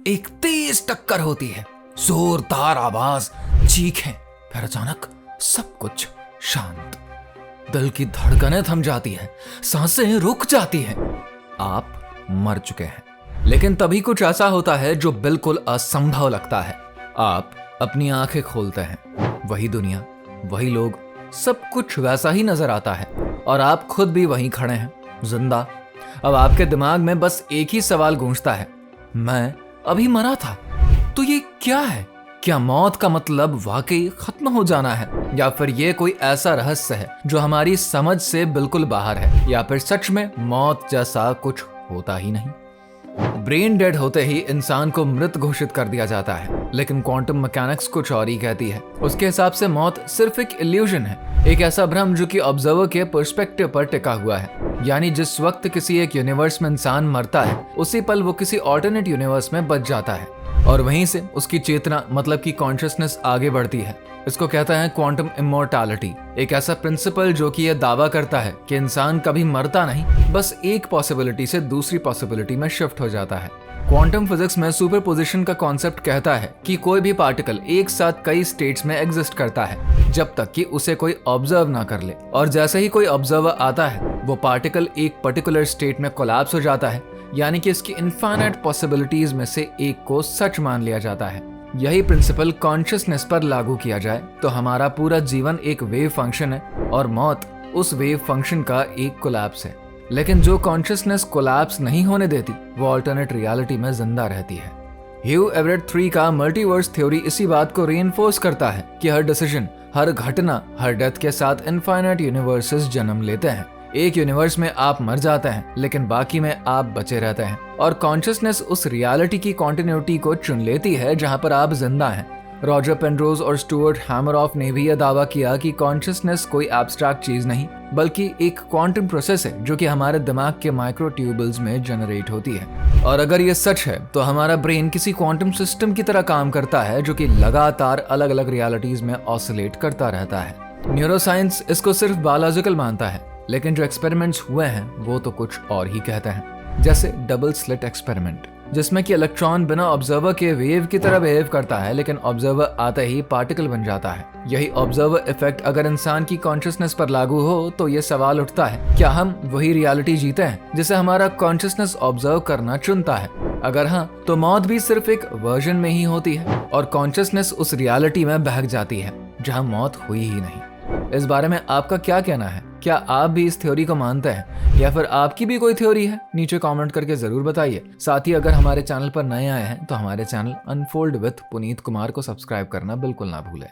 एक तेज टक्कर होती है, जोरदार आवाज, चीखें, फिर अचानक सब कुछ शांत। दिल की धड़कनें थम जाती है, सांसें रुक जाती हैं। आप मर चुके हैं। लेकिन तभी कुछ ऐसा होता है जो बिल्कुल असंभव लगता है। आप अपनी आंखें खोलते हैं, वही दुनिया, वही लोग, सब कुछ वैसा ही नजर आता है और आप खुद भी वहीं खड़े हैं, जिंदा। अब आपके दिमाग में बस एक ही सवाल गूंजता है, मैं अभी मरा था तो ये क्या है? क्या मौत का मतलब वाकई खत्म हो जाना है, या फिर ये कोई ऐसा रहस्य है जो हमारी समझ से बिल्कुल बाहर है, या फिर सच में मौत जैसा कुछ होता ही नहीं। ब्रेन डेड होते ही इंसान को मृत घोषित कर दिया जाता है, लेकिन क्वांटम मैकेनिक्स कुछ और ही कहती है। उसके हिसाब से मौत सिर्फ एक इल्यूजन है, एक ऐसा भ्रम जो कि ऑब्जर्वर के पर्सपेक्टिव पर टिका हुआ है। यानी जिस वक्त किसी एक यूनिवर्स में इंसान मरता है, उसी पल वो किसी ऑल्टरनेट यूनिवर्स में बच जाता है और वहीं से उसकी चेतना मतलब की कॉन्शियसनेस आगे बढ़ती है। इसको कहता है क्वांटम इमॉर्टैलिटी, एक ऐसा प्रिंसिपल जो कि यह दावा करता है कि इंसान कभी मरता नहीं, बस एक पॉसिबिलिटी से दूसरी पॉसिबिलिटी में शिफ्ट हो जाता है। क्वांटम फिजिक्स में सुपरपोजिशन का कॉन्सेप्ट कहता है कि कोई भी पार्टिकल एक साथ कई स्टेट्स में एग्जिस्ट करता है जब तक कि उसे कोई ऑब्जर्व ना कर ले, और जैसे ही कोई ऑब्जर्वर आता है वो पार्टिकल एक पर्टिकुलर स्टेट में कोलैप्स हो जाता है, यानी कि इसकी इनफाइनाइट पॉसिबिलिटीज में से एक को सच मान लिया जाता है। यही प्रिंसिपल कॉन्शियसनेस पर लागू किया जाए तो हमारा पूरा जीवन एक वेव फंक्शन है और मौत उस वेव फंक्शन का एक कोलैप्स है। लेकिन जो कॉन्शियसनेस कोलैप्स नहीं होने देती वो अल्टरनेट रियलिटी में जिंदा रहती है। ह्यू एवरेट 3 का मल्टीवर्स थ्योरी इसी बात को रीइंफोर्स करता है कि हर डिसीजन, हर घटना, हर डेथ के साथ इनफाइनाइट यूनिवर्सेस जन्म लेते हैं। एक यूनिवर्स में आप मर जाते हैं लेकिन बाकी में आप बचे रहते हैं, और कॉन्शियसनेस उस रियलिटी की कॉन्टिन्यूटी को चुन लेती है जहां पर आप जिंदा हैं। रॉजर पेनरोज और स्टुअर्ट हैमरऑफ ने भी यह दावा किया कि कॉन्शियसनेस कोई एब्स्ट्रैक्ट चीज नहीं बल्कि एक क्वांटम प्रोसेस है जो कि हमारे दिमाग के माइक्रोट्यूबल्स में जनरेट होती है। और अगर ये सच है तो हमारा ब्रेन किसी क्वांटम सिस्टम की तरह काम करता है जो कि लगातार अलग अलग रियलिटीज में ऑसिलेट करता रहता है। न्यूरोसाइंस इसको सिर्फ बायोलॉजिकल मानता है, लेकिन जो एक्सपेरिमेंट्स हुए हैं वो तो कुछ और ही कहते हैं। जैसे डबल स्लिट एक्सपेरिमेंट, जिसमें कि इलेक्ट्रॉन बिना ऑब्जर्वर के वेव की तरह बिहेव करता है लेकिन ऑब्जर्वर आते ही पार्टिकल बन जाता है। यही ऑब्जर्वर इफेक्ट अगर इंसान की कॉन्शियसनेस पर लागू हो तो ये सवाल उठता है, क्या हम वही रियलिटी जीते हैं जिसे हमारा कॉन्शियसनेस ऑब्जर्व करना चुनता है? अगर हाँ, तो मौत भी सिर्फ एक वर्जन में ही होती है और कॉन्शियसनेस उस रियलिटी में बहक जाती है जहाँ मौत हुई ही नहीं। इस बारे में आपका क्या कहना है? क्या आप भी इस थ्योरी को मानते हैं या फिर आपकी भी कोई थ्योरी है? नीचे कमेंट करके जरूर बताइए। साथ ही अगर हमारे चैनल पर नए आए हैं तो हमारे channel unfold with Puneet Kumar को सब्सक्राइब करना बिल्कुल ना भूलें।